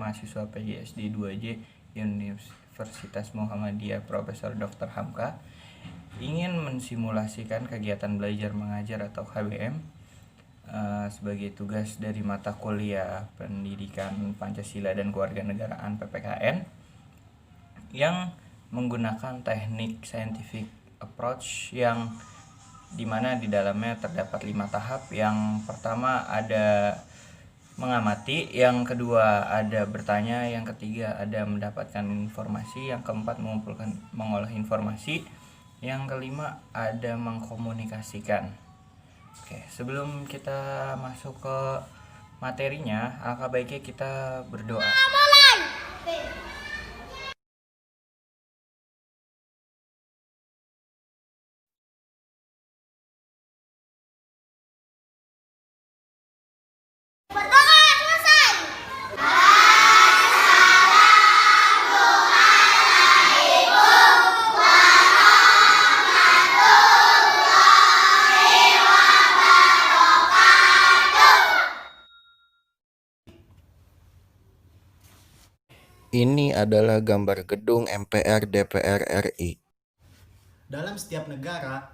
mahasiswa PJSD 2J Universitas Muhammadiyah Profesor Dr. Hamka ingin mensimulasikan kegiatan belajar mengajar atau KBM sebagai tugas dari mata kuliah Pendidikan Pancasila dan Kewarganegaraan PPKN yang menggunakan teknik scientific approach yang dimana di dalamnya terdapat 5 tahap. Yang pertama ada mengamati, yang kedua ada bertanya, yang ketiga ada mendapatkan informasi, yang keempat mengolah informasi, yang kelima ada mengkomunikasikan. Oke, sebelum kita masuk ke materinya, alangkah baiknya kita berdoa. Ini adalah gambar gedung MPR DPR RI. Dalam setiap negara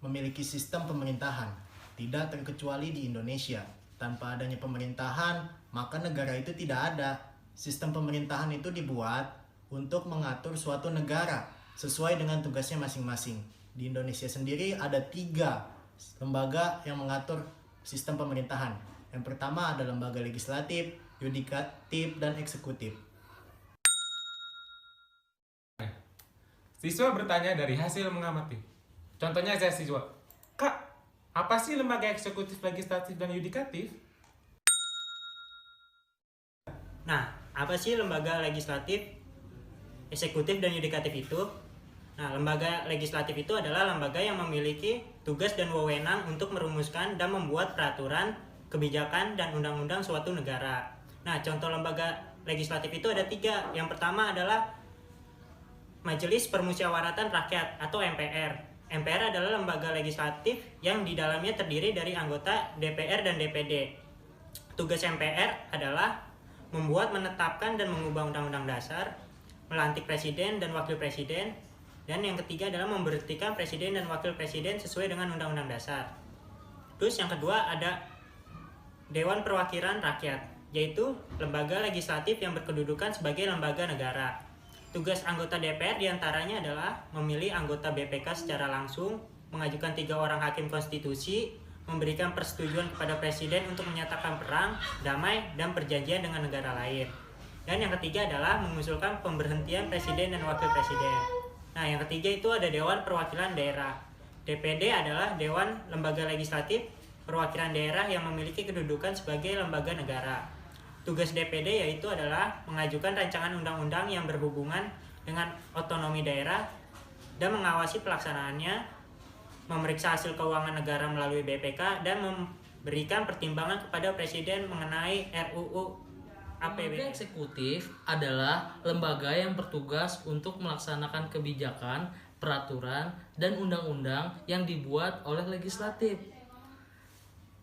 memiliki sistem pemerintahan, tidak terkecuali di Indonesia. Tanpa adanya pemerintahan, maka negara itu tidak ada. Sistem pemerintahan itu dibuat untuk mengatur suatu negara sesuai dengan tugasnya masing-masing. Di Indonesia sendiri ada 3 lembaga yang mengatur sistem pemerintahan. Yang pertama ada lembaga legislatif, yudikatif, dan eksekutif. Siswa bertanya dari hasil mengamati. Contohnya saya siswa, Kak, apa sih lembaga eksekutif, legislatif, dan yudikatif? Nah, apa sih lembaga legislatif, eksekutif, dan yudikatif itu? Nah, lembaga legislatif itu adalah lembaga yang memiliki tugas dan wewenang untuk merumuskan dan membuat peraturan, kebijakan, dan undang-undang suatu negara. Nah, contoh lembaga legislatif itu ada 3. Yang pertama adalah Majelis Permusyawaratan Rakyat atau MPR. MPR adalah lembaga legislatif yang di dalamnya terdiri dari anggota DPR dan DPD. Tugas MPR adalah membuat, menetapkan, dan mengubah undang-undang dasar, melantik presiden dan wakil presiden, dan yang ketiga adalah memberhentikan presiden dan wakil presiden sesuai dengan undang-undang dasar. Terus yang kedua ada Dewan Perwakilan Rakyat, yaitu lembaga legislatif yang berkedudukan sebagai lembaga negara. Tugas anggota DPR diantaranya adalah memilih anggota BPK secara langsung, mengajukan 3 orang hakim konstitusi, memberikan persetujuan kepada presiden untuk menyatakan perang, damai, dan perjanjian dengan negara lain. Dan yang ketiga adalah mengusulkan pemberhentian presiden dan wakil presiden. Nah, yang ketiga itu ada Dewan Perwakilan Daerah. DPD adalah Dewan Lembaga Legislatif Perwakilan Daerah yang memiliki kedudukan sebagai lembaga negara. Tugas DPD yaitu adalah mengajukan rancangan undang-undang yang berhubungan dengan otonomi daerah dan mengawasi pelaksanaannya, memeriksa hasil keuangan negara melalui BPK, dan memberikan pertimbangan kepada presiden mengenai RUU APBN. Lembaga eksekutif adalah lembaga yang bertugas untuk melaksanakan kebijakan, peraturan, dan undang-undang yang dibuat oleh legislatif.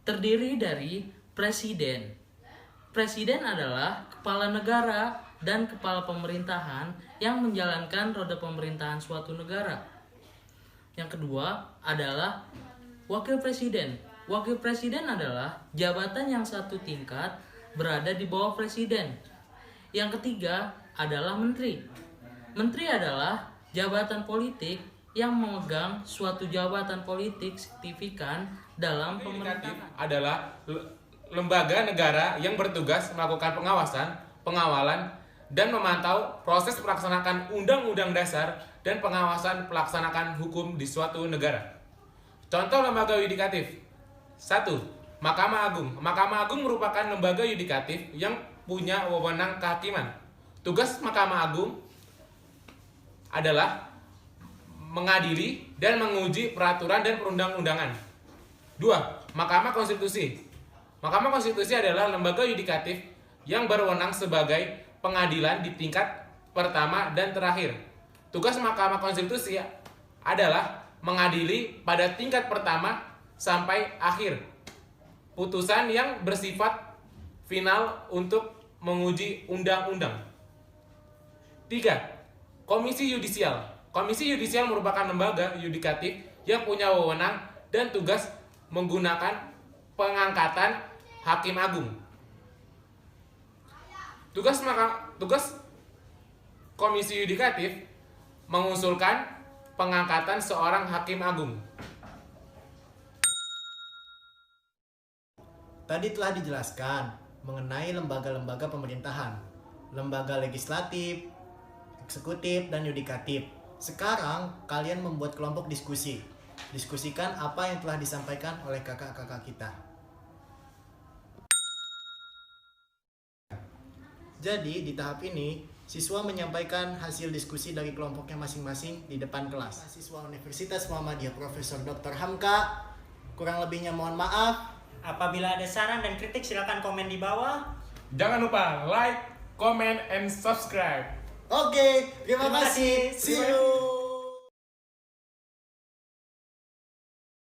Terdiri dari presiden. Presiden adalah kepala negara dan kepala pemerintahan yang menjalankan roda pemerintahan suatu negara. Yang kedua adalah wakil presiden. Wakil presiden adalah jabatan yang satu tingkat berada di bawah presiden. Yang ketiga adalah menteri. Menteri adalah jabatan politik yang memegang suatu jabatan politik signifikan dalam pemerintahan. Adalah lembaga negara yang bertugas melakukan pengawasan, pengawalan, dan memantau proses pelaksanaan undang-undang dasar dan pengawasan pelaksanaan hukum di suatu negara. Contoh lembaga yudikatif. 1. Mahkamah Agung. Mahkamah Agung merupakan lembaga yudikatif yang punya wewenang kehakiman. Tugas Mahkamah Agung adalah mengadili dan menguji peraturan dan perundang-undangan. 2. Mahkamah Konstitusi. Mahkamah Konstitusi adalah lembaga yudikatif yang berwenang sebagai pengadilan di tingkat pertama dan terakhir. Tugas Mahkamah Konstitusi adalah mengadili pada tingkat pertama sampai akhir. Putusan yang bersifat final untuk menguji undang-undang. 3. Komisi Yudisial. Komisi Yudisial merupakan lembaga yudikatif yang punya wewenang dan tugas menggunakan pengangkatan Hakim Agung. Tugas Komisi Yudikatif mengusulkan pengangkatan seorang Hakim Agung. Tadi telah dijelaskan mengenai lembaga-lembaga pemerintahan, lembaga legislatif, eksekutif, dan yudikatif. Sekarang kalian membuat kelompok diskusi. Diskusikan apa yang telah disampaikan oleh kakak-kakak kita. Jadi di tahap ini, siswa menyampaikan hasil diskusi dari kelompoknya masing-masing di depan kelas. Siswa Universitas Muhammadiyah Profesor Dr. Hamka, kurang lebihnya mohon maaf. Apabila ada saran dan kritik silakan komen di bawah. Jangan lupa like, comment, and subscribe. Oke, terima Terima kasih. kasih. See you.